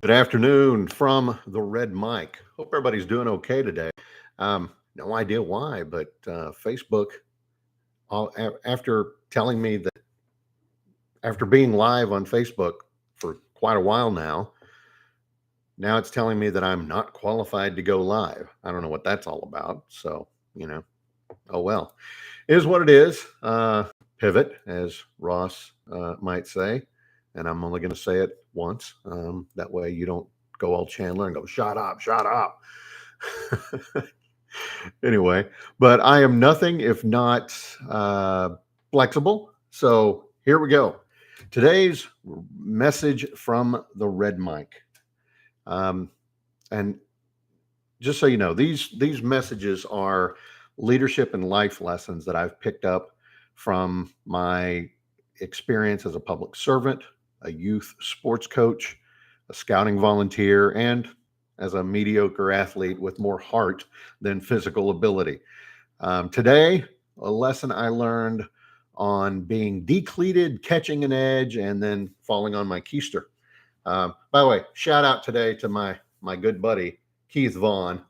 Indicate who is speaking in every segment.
Speaker 1: Good afternoon from the Red Mic. Hope everybody's doing okay today. No idea why, but Facebook, after telling me that after being live on Facebook for quite a while now it's telling me that I'm not qualified to go live. I don't know what that's all about. So, oh well. It is what it is. Pivot, as Ross might say. And I'm only going to say it once. That way you don't go all Chandler and go, shut up, shut up. Anyway, but I am nothing if not flexible. So here we go. Today's message from the Red Mic. And just so you know, these messages are leadership and life lessons that I've picked up from my experience as a public servant, a youth sports coach, a scouting volunteer, and as a mediocre athlete with more heart than physical ability. Today, a lesson I learned on being decleated, catching an edge, and then falling on my keister. By the way, shout out today to my good buddy, Keith Vaughn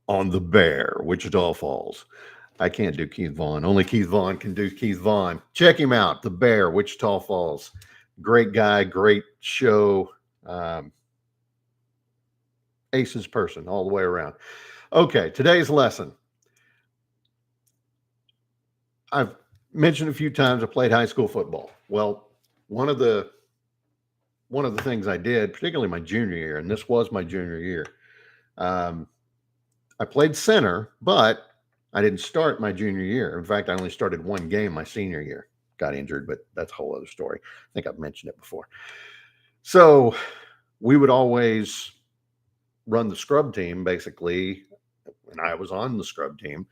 Speaker 1: on the Bear, Wichita Falls. I can't do Keith Vaughn. Only Keith Vaughn can do Keith Vaughn. Check him out, the Bear, Wichita Falls. Great guy, great show. Aces person all the way around. Okay, today's lesson. I've mentioned a few times I played high school football. Well, one of the things I did, particularly my junior year, and this was my junior year, I played center, but I didn't start my junior year. In fact, I only started one game my senior year. Got injured, but that's a whole other story. I think I've mentioned it before. So we would always run the scrub team, basically, and I was on the scrub team.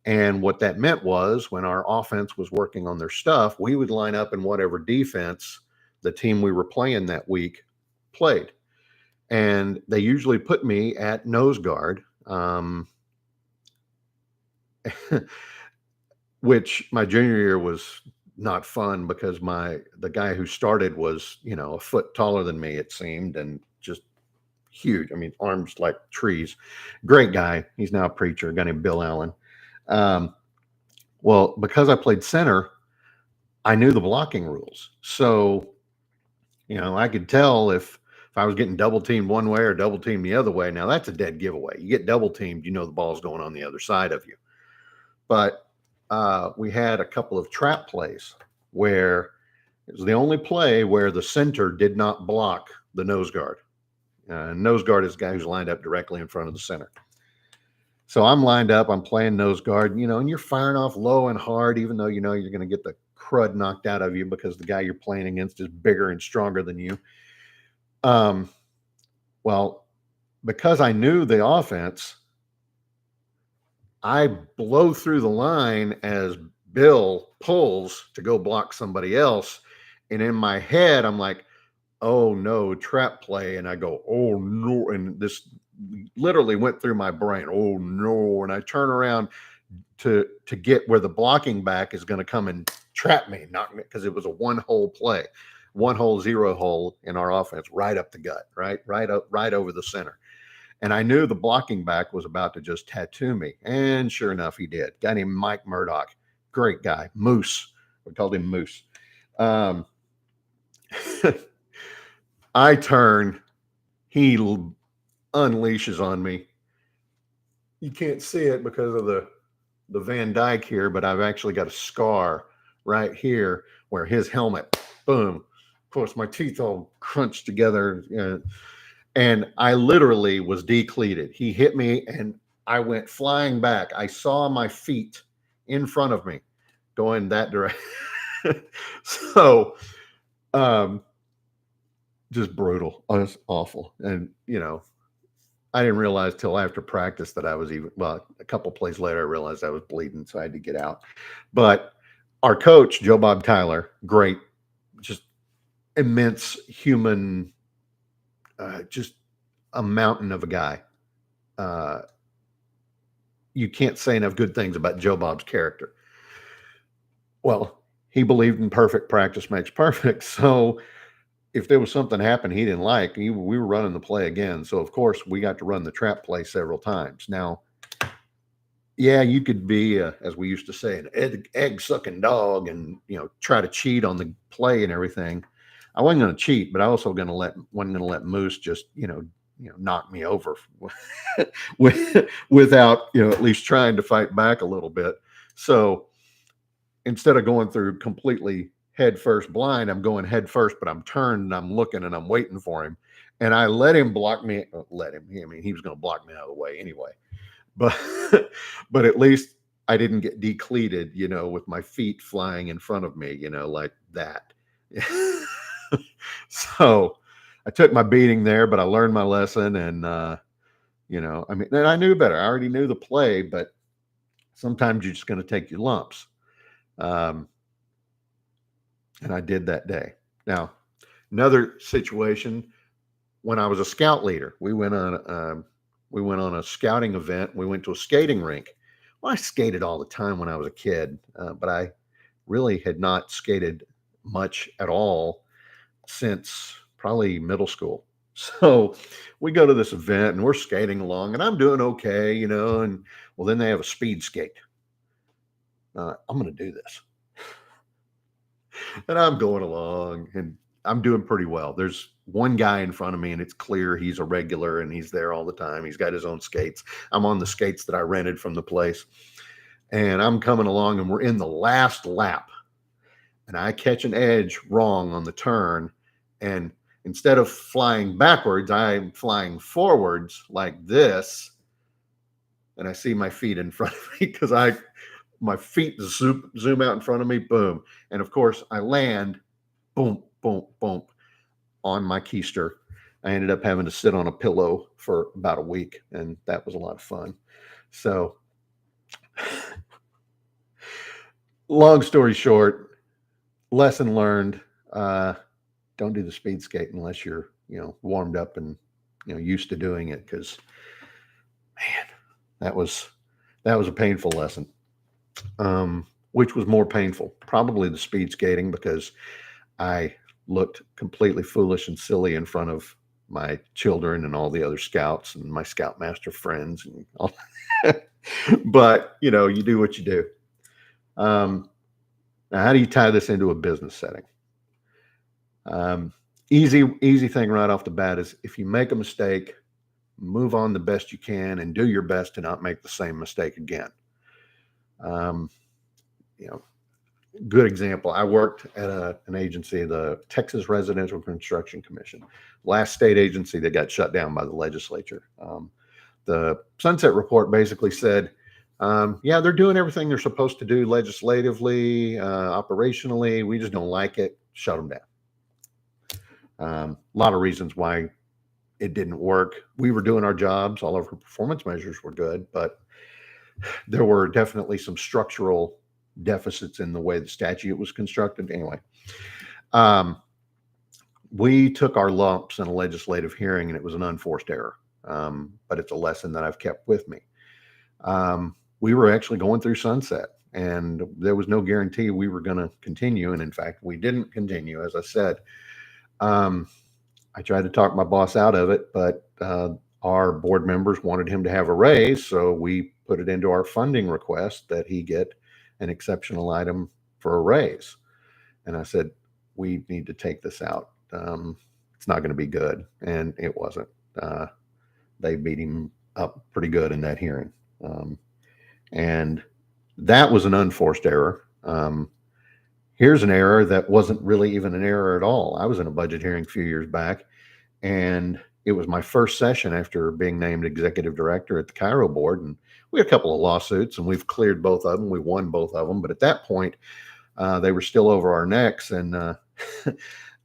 Speaker 1: And what that meant was when our offense was working on their stuff, we would line up in whatever defense the team we were playing that week played. And they usually put me at nose guard, which my junior year was not fun because the guy who started was, a foot taller than me, it seemed, and just huge. I mean, arms like trees. Great guy. He's now a preacher, a guy named Bill Allen. Well, because I played center, I knew the blocking rules. So, I could tell if I was getting double teamed one way or double teamed the other way. Now that's a dead giveaway. You get double teamed, the ball's going on the other side of you. But we had a couple of trap plays where it was the only play where the center did not block the nose guard. Nose guard is the guy who's lined up directly in front of the center. So I'm lined up, I'm playing nose guard, and you're firing off low and hard, even though you're going to get the crud knocked out of you because the guy you're playing against is bigger and stronger than you. Well, because I knew the offense, I blow through the line as Bill pulls to go block somebody else. And in my head, I'm like, oh no, trap play. And I go, oh no. And this literally went through my brain. Oh no. And I turn around to get where the blocking back is going to come and trap me, knock me, because it was a one hole play, 0 hole in our offense, right up the gut, right over the center. And I knew the blocking back was about to just tattoo me. And sure enough, he did. Guy named Mike Murdoch. Great guy. Moose. We called him Moose. I turn. He unleashes on me. You can't see it because of the Van Dyke here, but I've actually got a scar right here where his helmet, boom. Of course, my teeth all crunched together. And I literally was decleated. He hit me and I went flying back. I saw my feet in front of me going that direction. So, just brutal. Oh, it's awful. And, I didn't realize till after practice that I was a couple plays later, I realized I was bleeding. So I had to get out. But our coach, Joe Bob Tyler, great, just immense human, just a mountain of a guy. You can't say enough good things about Joe Bob's character. Well, he believed in perfect practice makes perfect. So if there was something happened he didn't like, we were running the play again. So of course we got to run the trap play several times. Now, yeah, you could be, as we used to say, an egg sucking dog, and try to cheat on the play and everything. I wasn't going to cheat, but I also wasn't going to let Moose just knock me over without at least trying to fight back a little bit. So instead of going through completely head first blind, I'm going head first, but I'm turned and I'm looking and I'm waiting for him. And I let him block me. Let him. I mean, he was going to block me out of the way anyway. But but at least I didn't get decleated, with my feet flying in front of me, like that. So I took my beating there, but I learned my lesson, and I mean, and I knew better. I already knew the play, but sometimes you're just going to take your lumps. Um, and I did that day. Now, another situation, when I was a scout leader, we went on a scouting event. We went to a skating rink. Well, I skated all the time when I was a kid, but I really had not skated much at all since probably middle school. So we go to this event and we're skating along, and I'm doing okay, and well, then they have a speed skate. I'm going to do this. And I'm going along and I'm doing pretty well. There's one guy in front of me, and it's clear he's a regular and he's there all the time. He's got his own skates. I'm on the skates that I rented from the place, and I'm coming along, and we're in the last lap, and I catch an edge wrong on the turn. And instead of flying backwards, I'm flying forwards like this. And I see my feet in front of me because my feet zoom out in front of me, boom. And of course I land, boom, boom, boom, on my keister. I ended up having to sit on a pillow for about a week, and that was a lot of fun. So long story short, lesson learned, don't do the speed skate unless you're, warmed up and, used to doing it. Cause man, that was a painful lesson. Which was more painful? Probably the speed skating, because I looked completely foolish and silly in front of my children and all the other scouts and my scoutmaster friends and all. But you do what you do. Now, how do you tie this into a business setting? Easy thing right off the bat is, if you make a mistake, move on the best you can and do your best to not make the same mistake again. Good example. I worked at an agency, the Texas Residential Construction Commission, last state agency that got shut down by the legislature. The Sunset Report basically said, yeah, they're doing everything they're supposed to do legislatively, operationally. We just don't like it. Shut them down. A lot of reasons why it didn't work. We were doing our jobs. All of our performance measures were good, but there were definitely some structural deficits in the way the statute was constructed. Anyway, we took our lumps in a legislative hearing, and it was an unforced error. But it's a lesson that I've kept with me. We were actually going through sunset, and there was no guarantee we were going to continue. And in fact, we didn't continue, as I said. I tried to talk my boss out of it, but our board members wanted him to have a raise. So we put it into our funding request that he get an exceptional item for a raise. And I said, we need to take this out. It's not going to be good. And it wasn't. They beat him up pretty good in that hearing. And that was an unforced error. Here's an error that wasn't really even an error at all. I was in a budget hearing a few years back, and it was my first session after being named executive director at the Cairo board. And we had a couple of lawsuits, and we've cleared both of them. We won both of them. But at that point, they were still over our necks. And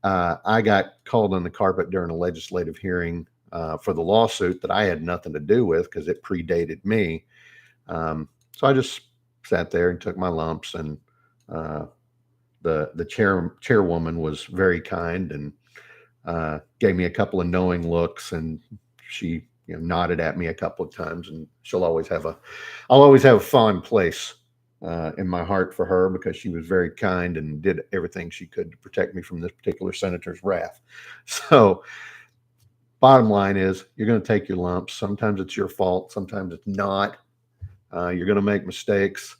Speaker 1: I got called on the carpet during a legislative hearing for the lawsuit that I had nothing to do with, because it predated me. So I just sat there and took my lumps, and the chairwoman was very kind and gave me a couple of knowing looks, and she nodded at me a couple of times. And I'll always have a fond place in my heart for her because she was very kind and did everything she could to protect me from this particular senator's wrath. So, bottom line is, you're going to take your lumps. Sometimes it's your fault, sometimes it's not. You're going to make mistakes.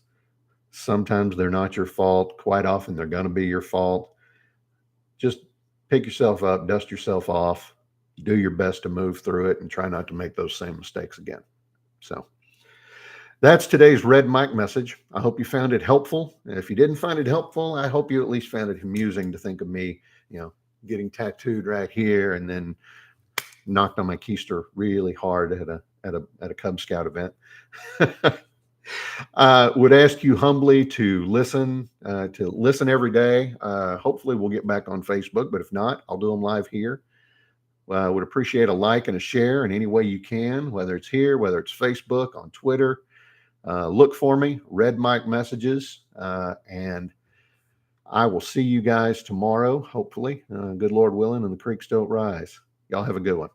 Speaker 1: Sometimes they're not your fault. Quite often, they're going to be your fault. Just pick yourself up, dust yourself off, do your best to move through it, and try not to make those same mistakes again. So, that's today's Red Mike message. I hope you found it helpful. And if you didn't find it helpful, I hope you at least found it amusing to think of me, getting tattooed right here and then knocked on my keister really hard at a Cub Scout event. Would ask you humbly to listen every day. Hopefully we'll get back on Facebook, but if not, I'll do them live here. Would appreciate a like and a share in any way you can, whether it's here, whether it's Facebook, on Twitter. Look for me, Red Mike Messages, and I will see you guys tomorrow, hopefully. Good Lord willing, and the creeks don't rise. Y'all have a good one.